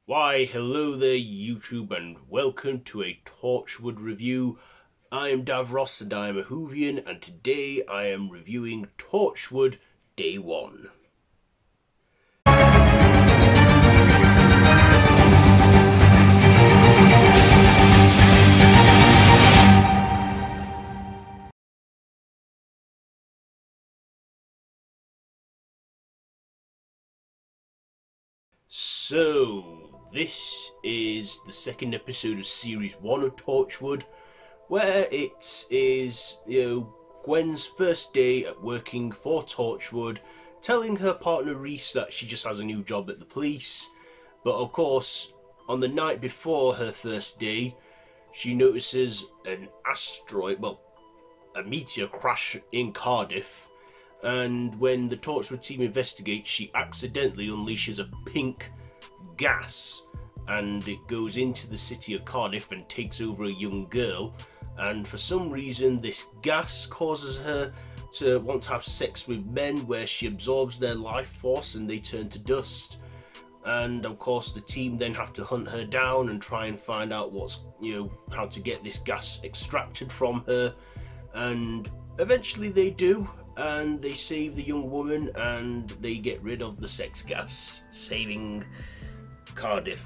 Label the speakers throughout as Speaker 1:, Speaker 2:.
Speaker 1: Why, hello there YouTube and welcome to a Torchwood review. I am Davros and I am a Whovian, and today I am reviewing Torchwood Day One. So, this is the second episode of Series 1 of Torchwood, where it is, Gwen's first day at working for Torchwood, telling her partner Reese that she just has a new job at the police. But of course, on the night before her first day, she notices an a meteor crash in Cardiff. And when the Torchwood team investigates, she accidentally unleashes a pink gas, and it goes into the city of Cardiff and takes over a young girl. And for some reason, this gas causes her to want to have sex with men, where she absorbs their life force and they turn to dust. And of course, the team then have to hunt her down and try and find out how to get this gas extracted from her. And eventually they do, and they save the young woman and they get rid of the sex gas, saving Cardiff,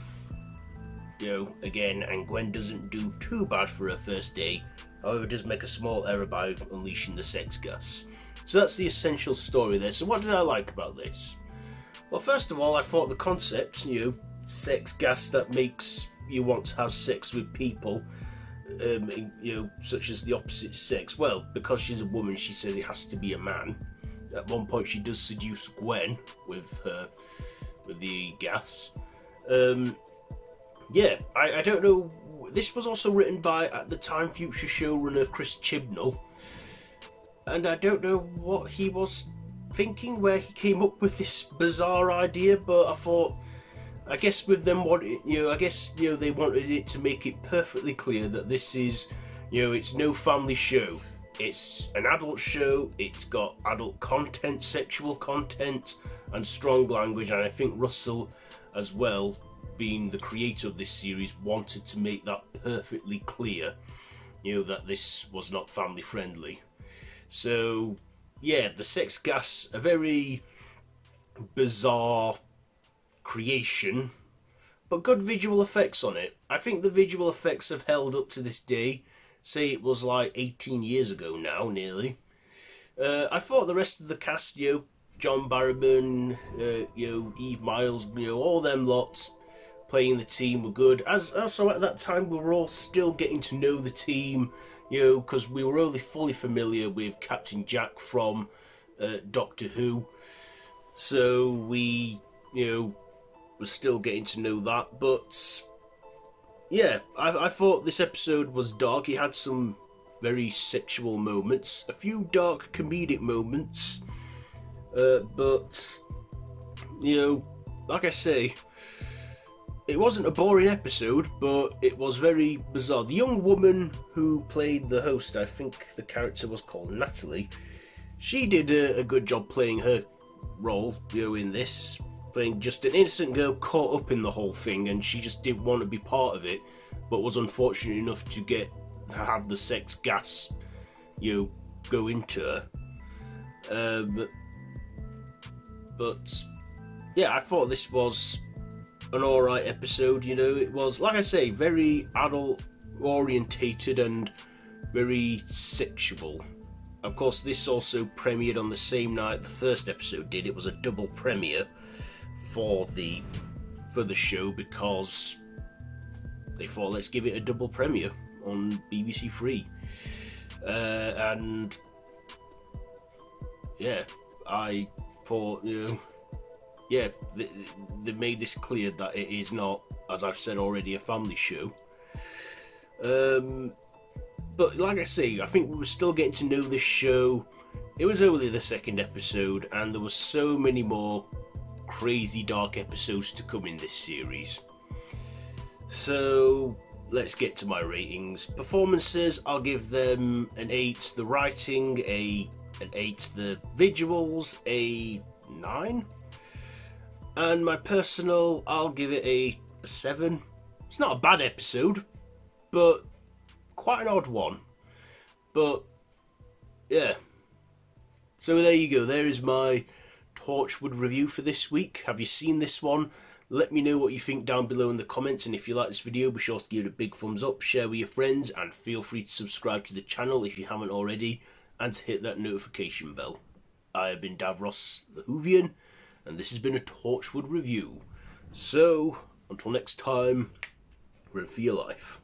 Speaker 1: again. And Gwen doesn't do too bad for her first day, however does make a small error by unleashing the sex gas. So that's the essential story there. So what did I like about this? Well, first of all, I thought the concept, sex gas that makes you want to have sex with people, such as the opposite sex. Well, because she's a woman, she says it has to be a man. At one point, she does seduce Gwen with the gas. I don't know. This was also written by, at the time, future showrunner Chris Chibnall, and I don't know what he was thinking, where he came up with this bizarre idea. But I thought, I guess with them wanting, they wanted it to make it perfectly clear that this is, it's no family show. It's an adult show. It's got adult content, sexual content, and strong language. And I think Russell, as well, being the creator of this series, wanted to make that perfectly clear, that this was not family friendly. So, yeah, the sex gas, a very bizarre creation, but good visual effects on it. I think the visual effects have held up to this day. Say it was like 18 years ago now, nearly. I thought the rest of the cast, John Barrowman, Eve Myles, all them lots playing the team were good. As also at that time, we were all still getting to know the team, because we were only fully familiar with Captain Jack from Doctor Who. So we, was still getting to know that. But yeah, I thought this episode was dark. It had some very sexual moments, a few dark comedic moments, but like I say, it wasn't a boring episode, but it was very bizarre. The young woman who played the host, I think the character was called Natalie, she did a good job playing her role, in this, playing just an innocent girl caught up in the whole thing, and she just didn't want to be part of it, but was unfortunate enough to have the sex gas, go into her. But yeah, I thought this was an alright episode. It was, like I say, very adult orientated and very sexual. Of course, this also premiered on the same night the first episode did. It was a double premiere for the show, because they thought, let's give it a double premiere on BBC Three. And yeah, I thought, they made this clear that it is not, as I've said already, a family show. But like I say, I think we were still getting to know this show. It was only the second episode, and there were so many more crazy dark episodes to come in this series. So let's get to my ratings. Performances, I'll give them an 8. The writing, an 8. The visuals, a 9. And my personal, I'll give it a a 7. It's not a bad episode, but quite an odd one. But yeah, so there you go. There is my Torchwood review for this week. Have you seen this one? Let me know what you think down below in the comments, and if you like this video, be sure to give it a big thumbs up, share with your friends, and feel free to subscribe to the channel if you haven't already, and to hit that notification bell. I have been Davros the Whovian, and this has been a Torchwood review. So, until next time, run for your life.